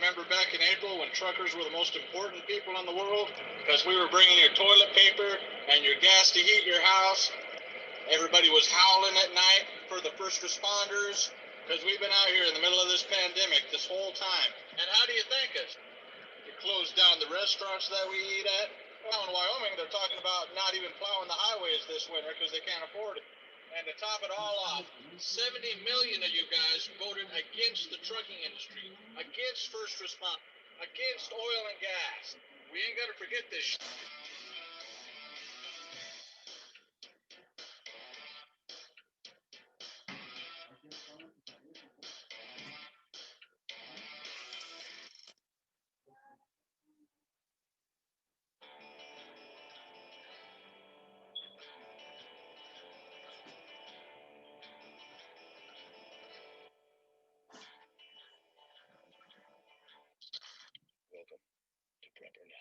remember back in April when truckers were the most important people in the world because we were bringing your toilet paper and your gas to heat your house. Everybody was howling at night for the first responders because we've been out here in the middle of this pandemic this whole time. And how do you thank us? You closed down the restaurants that we eat at. Well, in Wyoming, they're talking about not even plowing the highways this winter because they can't afford it. And to top it all off, 70 million of you guys voted against the trucking industry, against first responders, against oil and gas. We ain't got to forget this shit. Welcome to Prepper Now.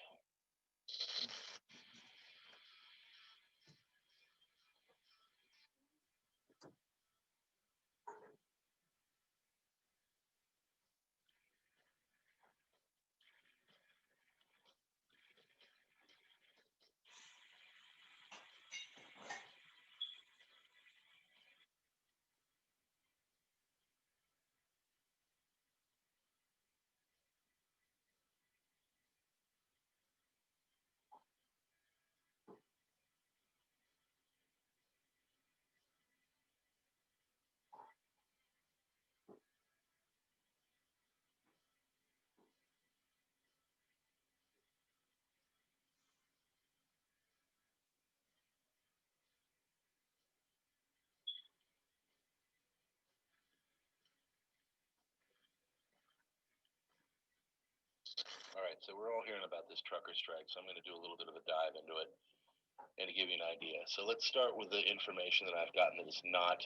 All right, so we're all hearing about this trucker strike, so I'm going to do a little bit of a dive into it and to give you an idea. So let's start with the information that I've gotten that is not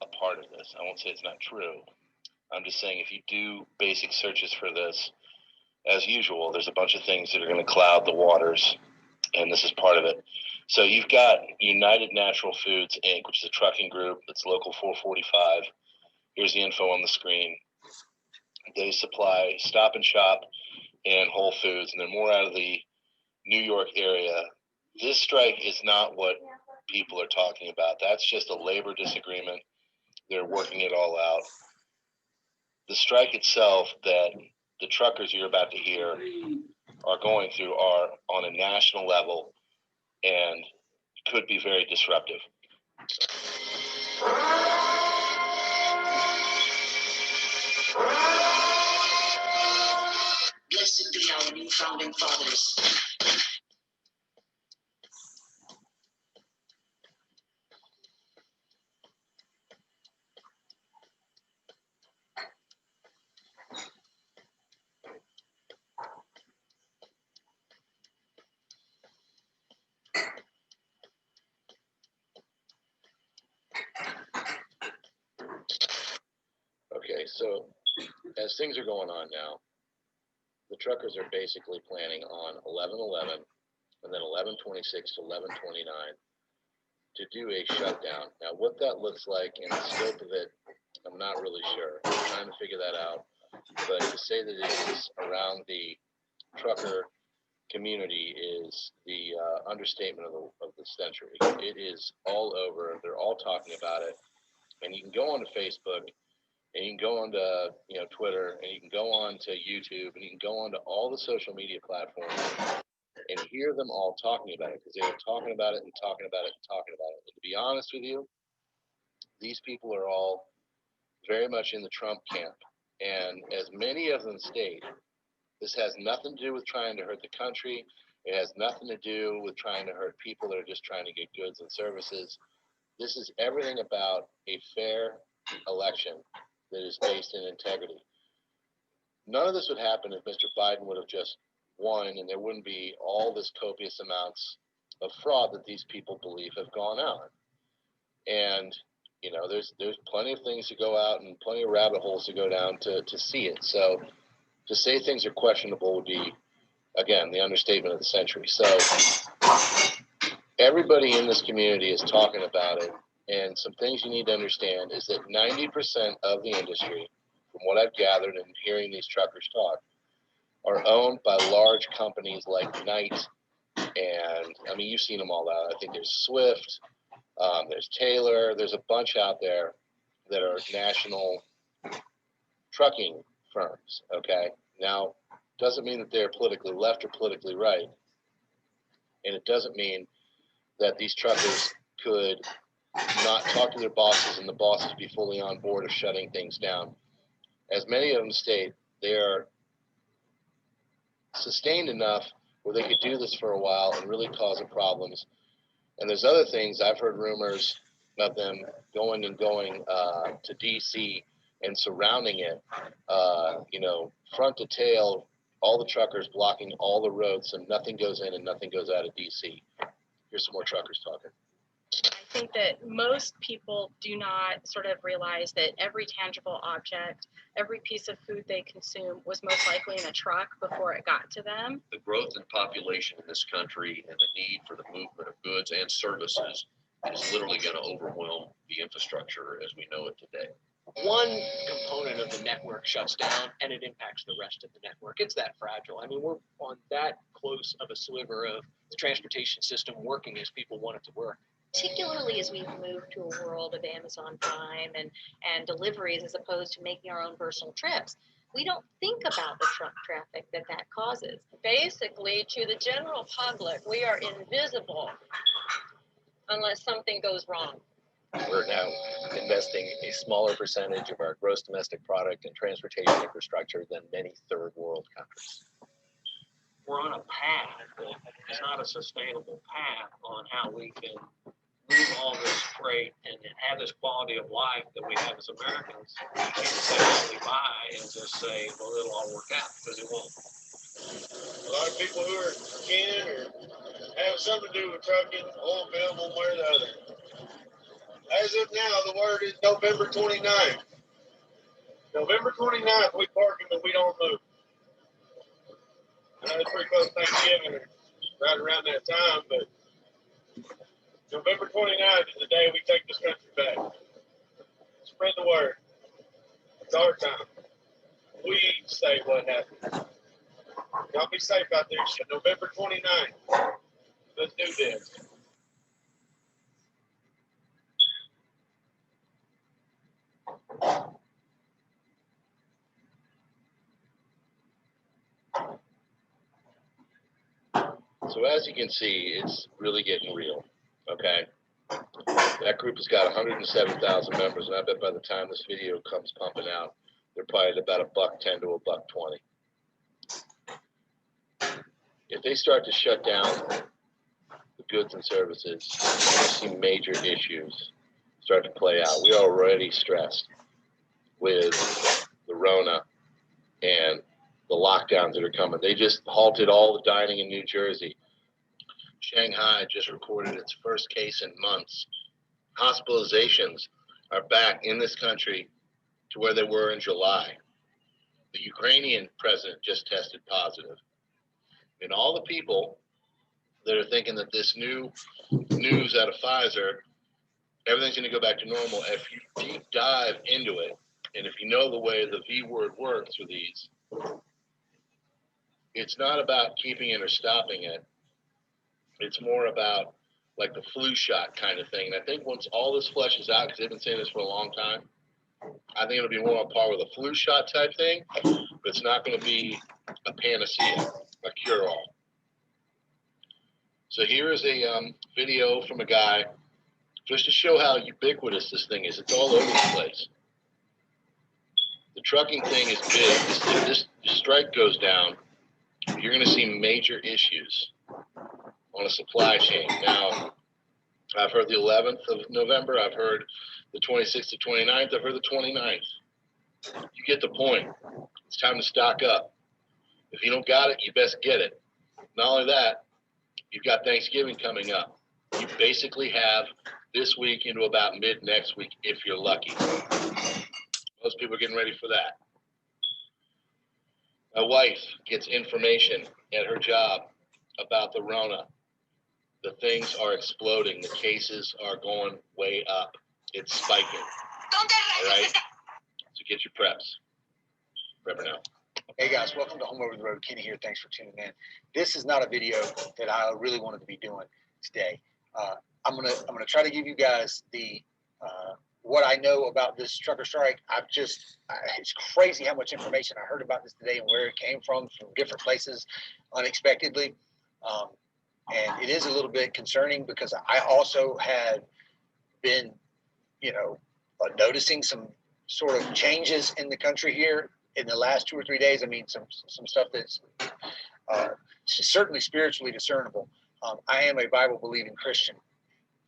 a part of this. I won't say it's not true. I'm just saying if you do basic searches for this, as usual, there's a bunch of things that are going to cloud the waters, and this is part of it. So you've got United Natural Foods, Inc., which is a trucking group. It's local 445. Here's the info on the screen. They supply Stop and Shop and Whole Foods, and they're more out of the New York area. This strike is not what people are talking about. That's just a labor disagreement. They're working it all out. The strike itself that the truckers you're about to hear are going through are on a national level and could be very disruptive. Blessed be our new founding fathers. Okay, so as things are going on now, the truckers are basically planning on 11/11 and then 11/26 to 11/29 to do a shutdown. Now, what that looks like and the scope of it, I'm not really sure. I'm trying to figure that out. But to say that it is around the trucker community is the understatement of the century. It is all over. They're all talking about it. And you can go onto Facebook, and you can go onto Twitter, and you can go on to YouTube, and you can go onto all the social media platforms and hear them all talking about it, because they are talking about it and talking about it and talking about it. And to be honest with you, these people are all very much in the Trump camp. And as many of them state, this has nothing to do with trying to hurt the country. It has nothing to do with trying to hurt people that are just trying to get goods and services. This is everything about a fair election that is based in integrity. None of this would happen if Mr. Biden would have just won, and there wouldn't be all this copious amounts of fraud that these people believe have gone on. And there's plenty of things to go out and plenty of rabbit holes to go down to see it. So to say things are questionable would be, again, the understatement of the century. So everybody in this community is talking about it. And some things you need to understand is that 90% of the industry, from what I've gathered and hearing these truckers talk, are owned by large companies like Knight, and I mean, you've seen them all out. I think there's Swift, there's Taylor, there's a bunch out there that are national trucking firms, okay? Now, doesn't mean that they're politically left or politically right, and it doesn't mean that these truckers could not talk to their bosses and the bosses be fully on board of shutting things down. As many of them state, they are sustained enough where they could do this for a while and really causing problems. And there's other things. I've heard rumors of them going to DC and surrounding it, you know, front to tail, all the truckers blocking all the roads so nothing goes in and nothing goes out of DC. Here's some more truckers talking. I think that most people do not sort of realize that every tangible object, every piece of food they consume was most likely in a truck before it got to them. The growth in population in this country and the need for the movement of goods and services is literally going to overwhelm the infrastructure as we know it today. One component of the network shuts down and it impacts the rest of the network. It's that fragile. I mean, we're on that close of a sliver of the transportation system working as people want it to work. Particularly as we've moved to a world of Amazon Prime and deliveries as opposed to making our own personal trips, we don't think about the truck traffic that causes. Basically, to the general public, we are invisible unless something goes wrong. We're now investing a smaller percentage of our gross domestic product in transportation infrastructure than many third world countries. We're on a path that is not a sustainable path on how we can move all this freight and have this quality of life that we have as Americans. We can't sit only by and just say, well, it'll all work out, because it won't. A lot of people who are in or have something to do with trucking, oil field, one way or the other. As of now, the word is November 29th. November 29th, we park them and we don't move. I know it's pretty close to Thanksgiving, or right around that time, but November 29th is the day we take this country back. Spread the word. It's our time. We say what happened. Y'all be safe out there. So November 29th. Let's do this. So as you can see, it's really getting real, okay? That group has got 107,000 members, and I bet by the time this video comes pumping out, they're probably at about $1.10 to $1.20. If they start to shut down the goods and services, you're going to see major issues start to play out. We're already stressed with the Rona and the lockdowns that are coming. They just halted all the dining in New Jersey. Shanghai just reported its first case in months. Hospitalizations are back in this country to where they were in July. The Ukrainian president just tested positive. And all the people that are thinking that this new news out of Pfizer, everything's going to go back to normal, if you deep dive into it, and if you know the way the V word works for these, it's not about keeping it or stopping it. It's more about like the flu shot kind of thing. And I think once all this fleshes out, because they've been saying this for a long time, I think it'll be more on par with a flu shot type thing, but it's not going to be a panacea, a cure-all. So here is a video from a guy just to show how ubiquitous this thing is. It's all over the place. The trucking thing is big. This strike goes down, you're going to see major issues on a supply chain. Now, I've heard the 11th of November. I've heard the 26th to 29th. I've heard the 29th. You get the point. It's time to stock up. If you don't got it, you best get it. Not only that, you've got Thanksgiving coming up. You basically have this week into about mid next week if you're lucky. Most people are getting ready for that. My wife gets information at her job about the Rona. The things are exploding. The cases are going way up. It's spiking. All right? So get your preps. Prepper now. Hey guys, welcome to Home Over the Road. Kenny here. Thanks for tuning in. This is not a video that I really wanted to be doing today. I'm gonna try to give you guys the what I know about this trucker strike. It's crazy how much information I heard about this today and where it came from different places unexpectedly. And it is a little bit concerning because I also had been, noticing some sort of changes in the country here in the last 2 or 3 days. I mean, some stuff that's certainly spiritually discernible. I am a Bible believing Christian.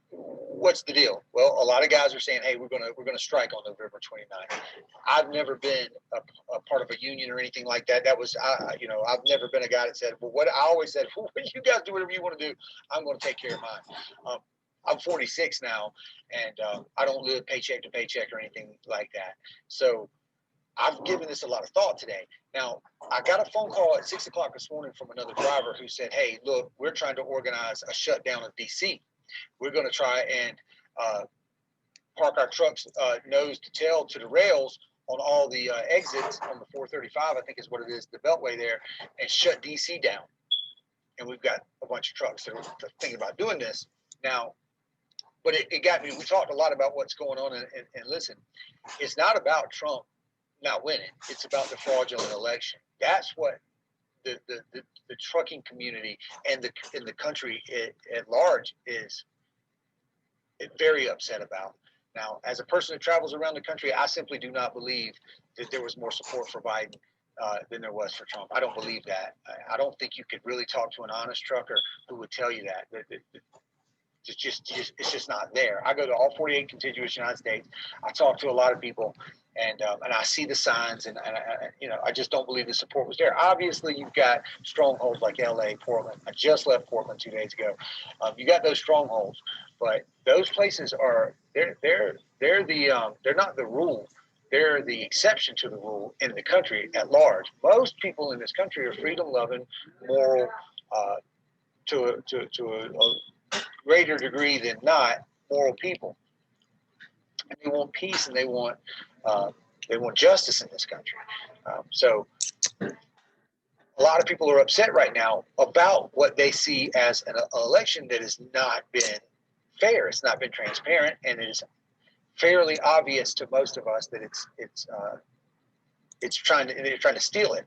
What's the deal? Well, a lot of guys are saying, "Hey, we're gonna strike on November 29th." I've never been a part of a union or anything like that. That was, I've never been a guy that said, "Well, what I always said, well, you guys do whatever you want to do. I'm going to take care of mine." I'm 46 now, and I don't live paycheck to paycheck or anything like that. So I've given this a lot of thought today. Now, I got a phone call at 6 o'clock this morning from another driver who said, "Hey, look, we're trying to organize a shutdown of DC. We're going to try and park our trucks nose to tail to the rails on all the exits on the 435, I think is what it is, the Beltway there, and shut DC down." And we've got a bunch of trucks that are thinking about doing this. Now, but it got me, we talked a lot about what's going on, and listen, it's not about Trump not winning. It's about the fraudulent election. That's what the trucking community and the country at large is very upset about. Now, as a person who travels around the country, I simply do not believe that there was more support for Biden than there was for Trump. I don't believe that. I don't think you could really talk to an honest trucker who would tell you that. It's just not there. I go to all 48 contiguous United States. I talk to a lot of people, and I see the signs, and I just don't believe the support was there. Obviously, you've got strongholds like LA, Portland. I just left Portland 2 days ago. You got those strongholds, but those places are they're not the rule. They're the exception to the rule in the country at large. Most people in this country are freedom-loving, moral, to a greater degree than not, moral people. And they want peace, and they want justice in this country. So a lot of people are upset right now about what they see as an election that has not been fair. It's not been transparent, and it is fairly obvious to most of us that they're trying to steal it.